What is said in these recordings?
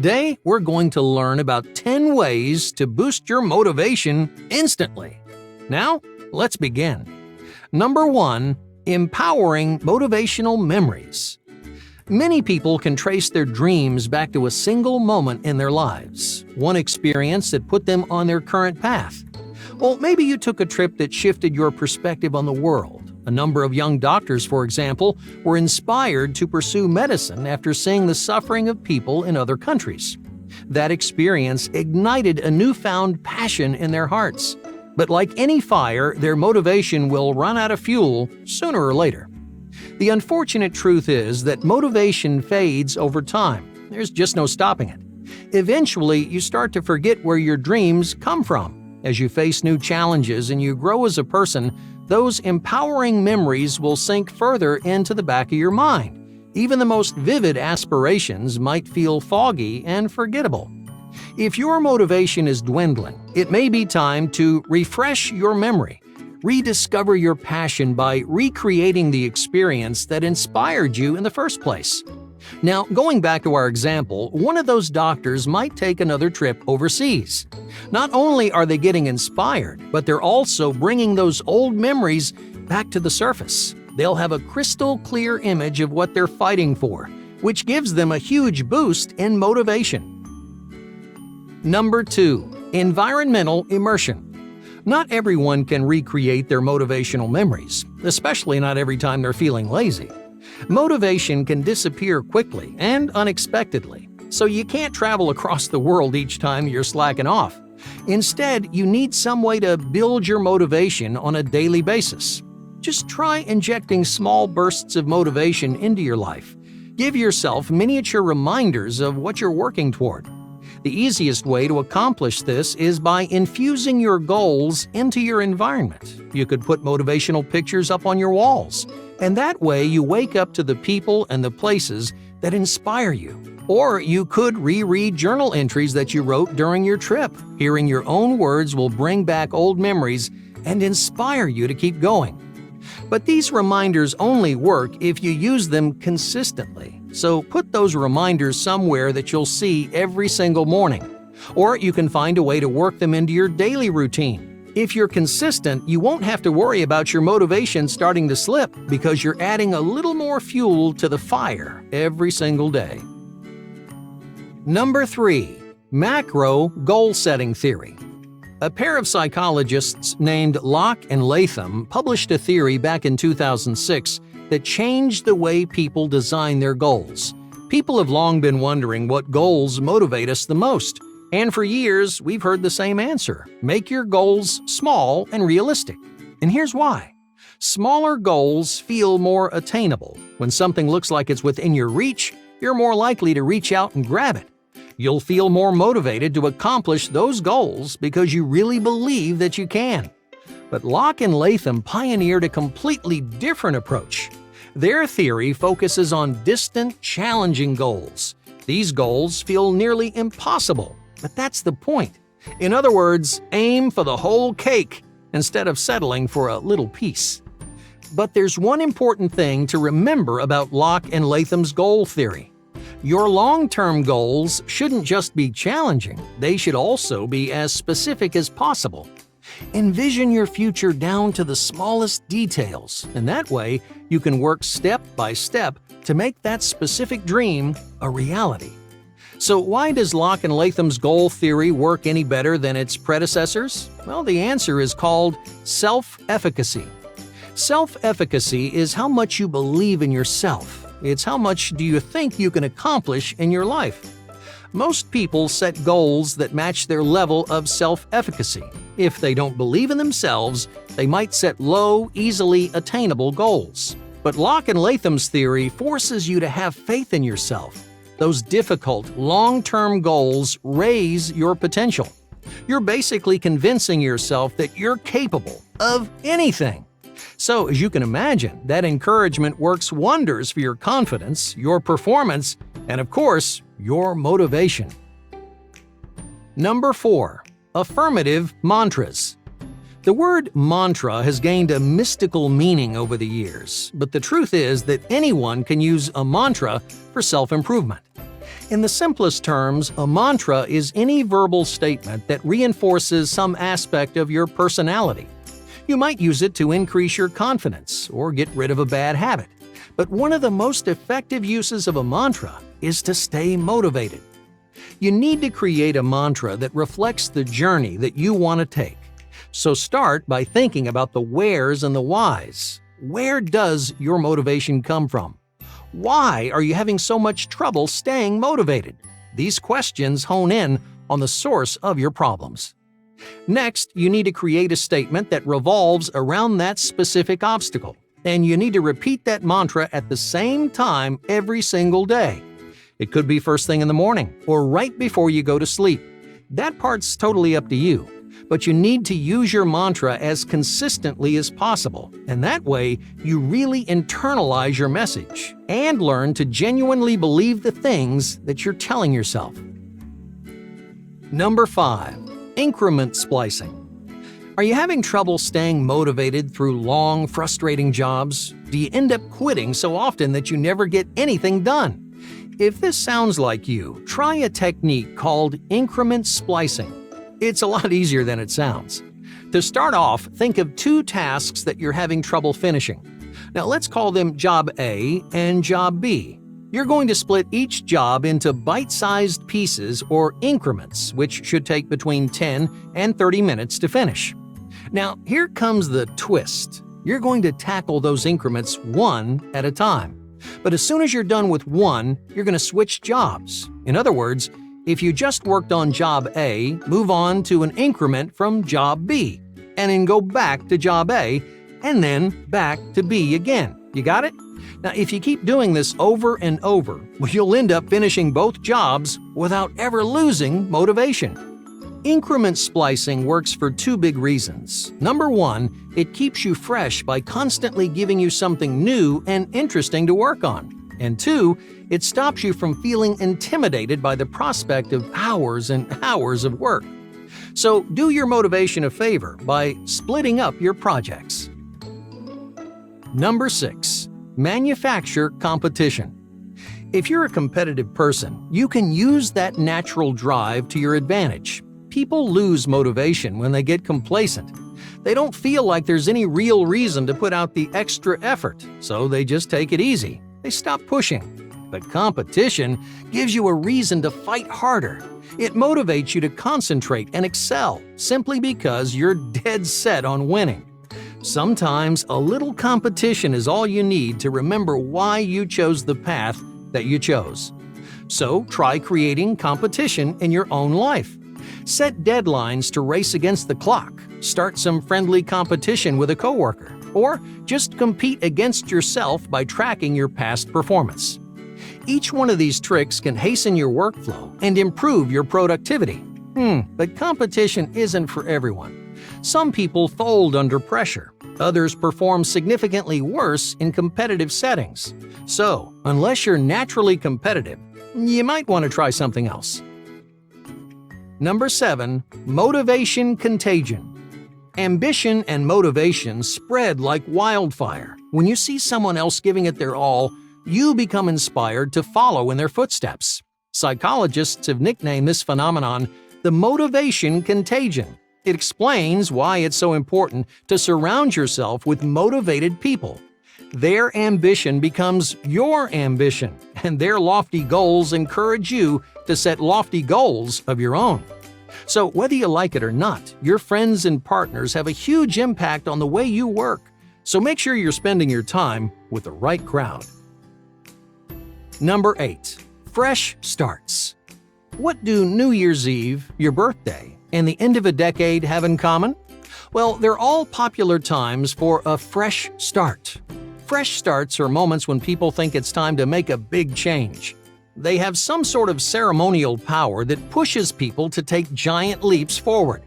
Today, we're going to learn about 10 ways to boost your motivation instantly. Now, let's begin. Number 1. Empowering motivational memories. Many people can trace their dreams back to a single moment in their lives, one experience that put them on their current path. Well, maybe you took a trip that shifted your perspective on the world. A number of young doctors, for example, were inspired to pursue medicine after seeing the suffering of people in other countries. That experience ignited a newfound passion in their hearts. But like any fire, their motivation will run out of fuel sooner or later. The unfortunate truth is that motivation fades over time. There's just no stopping it. Eventually, you start to forget where your dreams come from. As you face new challenges and you grow as a person, those empowering memories will sink further into the back of your mind. Even the most vivid aspirations might feel foggy and forgettable. If your motivation is dwindling, it may be time to refresh your memory. Rediscover your passion by recreating the experience that inspired you in the first place. Now, going back to our example, one of those doctors might take another trip overseas. Not only are they getting inspired, but they're also bringing those old memories back to the surface. They'll have a crystal clear image of what they're fighting for, which gives them a huge boost in motivation. Number 2. Environmental immersion. Not everyone can recreate their motivational memories, especially not every time they're feeling lazy. Motivation can disappear quickly and unexpectedly, so you can't travel across the world each time you're slacking off. Instead, you need some way to build your motivation on a daily basis. Just try injecting small bursts of motivation into your life. Give yourself miniature reminders of what you're working toward. The easiest way to accomplish this is by infusing your goals into your environment. You could put motivational pictures up on your walls, and that way you wake up to the people and the places that inspire you. Or you could reread journal entries that you wrote during your trip. Hearing your own words will bring back old memories and inspire you to keep going. But these reminders only work if you use them consistently. So put those reminders somewhere that you'll see every single morning. Or you can find a way to work them into your daily routine. If you're consistent, you won't have to worry about your motivation starting to slip because you're adding a little more fuel to the fire every single day. Number 3. Macro goal-setting theory. A pair of psychologists named Locke and Latham published a theory back in 2006 that changed the way people design their goals. People have long been wondering what goals motivate us the most. And for years, we've heard the same answer. Make your goals small and realistic. And here's why. Smaller goals feel more attainable. When something looks like it's within your reach, you're more likely to reach out and grab it. You'll feel more motivated to accomplish those goals because you really believe that you can. But Locke and Latham pioneered a completely different approach. Their theory focuses on distant, challenging goals. These goals feel nearly impossible, but that's the point. In other words, aim for the whole cake instead of settling for a little piece. But there's one important thing to remember about Locke and Latham's goal theory. Your long-term goals shouldn't just be challenging, they should also be as specific as possible. Envision your future down to the smallest details, and that way you can work step by step to make that specific dream a reality. So why does Locke and Latham's goal theory work any better than its predecessors? Well, the answer is called self-efficacy. Self-efficacy is how much you believe in yourself. It's how much do you think you can accomplish in your life. Most people set goals that match their level of self-efficacy. If they don't believe in themselves, they might set low, easily attainable goals. But Locke and Latham's theory forces you to have faith in yourself. Those difficult, long-term goals raise your potential. You're basically convincing yourself that you're capable of anything. So, as you can imagine, that encouragement works wonders for your confidence, your performance, and of course, your motivation. Number 4. Affirmative mantras. The word mantra has gained a mystical meaning over the years, but the truth is that anyone can use a mantra for self-improvement. In the simplest terms, a mantra is any verbal statement that reinforces some aspect of your personality. You might use it to increase your confidence or get rid of a bad habit. But one of the most effective uses of a mantra is to stay motivated. You need to create a mantra that reflects the journey that you want to take. So start by thinking about the wheres and the whys. Where does your motivation come from? Why are you having so much trouble staying motivated? These questions hone in on the source of your problems. Next, you need to create a statement that revolves around that specific obstacle, and you need to repeat that mantra at the same time every single day. It could be first thing in the morning or right before you go to sleep. That part's totally up to you, but you need to use your mantra as consistently as possible, and that way you really internalize your message and learn to genuinely believe the things that you're telling yourself. Number 5. Increment splicing. Are you having trouble staying motivated through long, frustrating jobs? Do you end up quitting so often that you never get anything done? If this sounds like you, try a technique called increment splicing. It's a lot easier than it sounds. To start off, think of 2 tasks that you're having trouble finishing. Now let's call them Job A and Job B. You're going to split each job into bite-sized pieces or increments, which should take between 10 and 30 minutes to finish. Now, here comes the twist. You're going to tackle those increments one at a time. But as soon as you're done with one, you're going to switch jobs. In other words, if you just worked on Job A, move on to an increment from Job B, and then go back to Job A, and then back to B again. You got it? Now, if you keep doing this over and over, you'll end up finishing both jobs without ever losing motivation. Increment splicing works for 2 big reasons. Number 1, it keeps you fresh by constantly giving you something new and interesting to work on. And 2, it stops you from feeling intimidated by the prospect of hours and hours of work. So do your motivation a favor by splitting up your projects. Number 6. Manufacture competition. If you're a competitive person, you can use that natural drive to your advantage. People lose motivation when they get complacent. They don't feel like there's any real reason to put out the extra effort, so they just take it easy. They stop pushing. But competition gives you a reason to fight harder. It motivates you to concentrate and excel simply because you're dead set on winning. Sometimes a little competition is all you need to remember why you chose the path that you chose. So try creating competition in your own life. Set deadlines to race against the clock, start some friendly competition with a coworker, or just compete against yourself by tracking your past performance. Each one of these tricks can hasten your workflow and improve your productivity. But competition isn't for everyone. Some people fold under pressure. Others perform significantly worse in competitive settings. So, unless you're naturally competitive, you might want to try something else. Number 7. Motivation contagion. Ambition and motivation spread like wildfire. When you see someone else giving it their all, you become inspired to follow in their footsteps. Psychologists have nicknamed this phenomenon the motivation contagion. It explains why it's so important to surround yourself with motivated people. Their ambition becomes your ambition, and their lofty goals encourage you to set lofty goals of your own. So whether you like it or not, your friends and partners have a huge impact on the way you work. So make sure you're spending your time with the right crowd. Number 8. Fresh starts. What do New Year's Eve, your birthday, and the end of a decade have in common? Well, they're all popular times for a fresh start. Fresh starts are moments when people think it's time to make a big change. They have some sort of ceremonial power that pushes people to take giant leaps forward.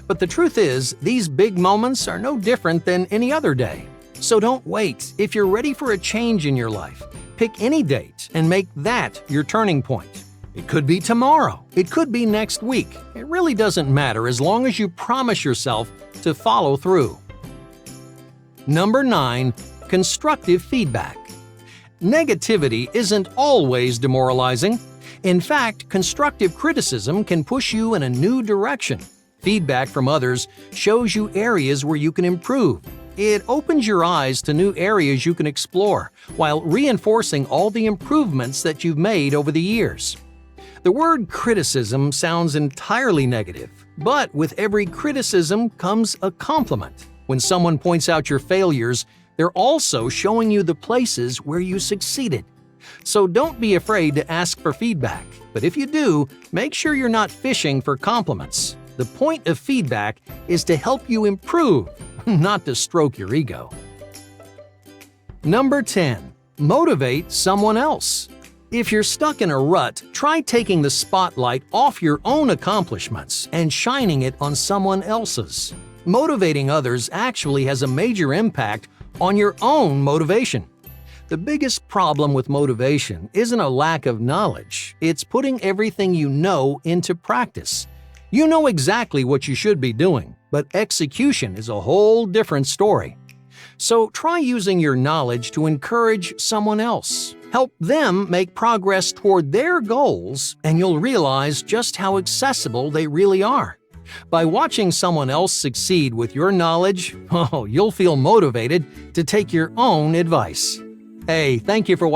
But the truth is, these big moments are no different than any other day. So don't wait. If you're ready for a change in your life, pick any date and make that your turning point. It could be tomorrow. It could be next week. It really doesn't matter as long as you promise yourself to follow through. Number 9. Constructive feedback. Negativity isn't always demoralizing. In fact, constructive criticism can push you in a new direction. Feedback from others shows you areas where you can improve. It opens your eyes to new areas you can explore, while reinforcing all the improvements that you've made over the years. The word criticism sounds entirely negative, but with every criticism comes a compliment. When someone points out your failures, they're also showing you the places where you succeeded. So don't be afraid to ask for feedback, but if you do, make sure you're not fishing for compliments. The point of feedback is to help you improve, not to stroke your ego. Number 10. Motivate someone else. If you're stuck in a rut, try taking the spotlight off your own accomplishments and shining it on someone else's. Motivating others actually has a major impact on your own motivation. The biggest problem with motivation isn't a lack of knowledge, it's putting everything you know into practice. You know exactly what you should be doing, but execution is a whole different story. So try using your knowledge to encourage someone else. Help them make progress toward their goals, and you'll realize just how accessible they really are. By watching someone else succeed with your knowledge, you'll feel motivated to take your own advice. Hey, thank you for watching.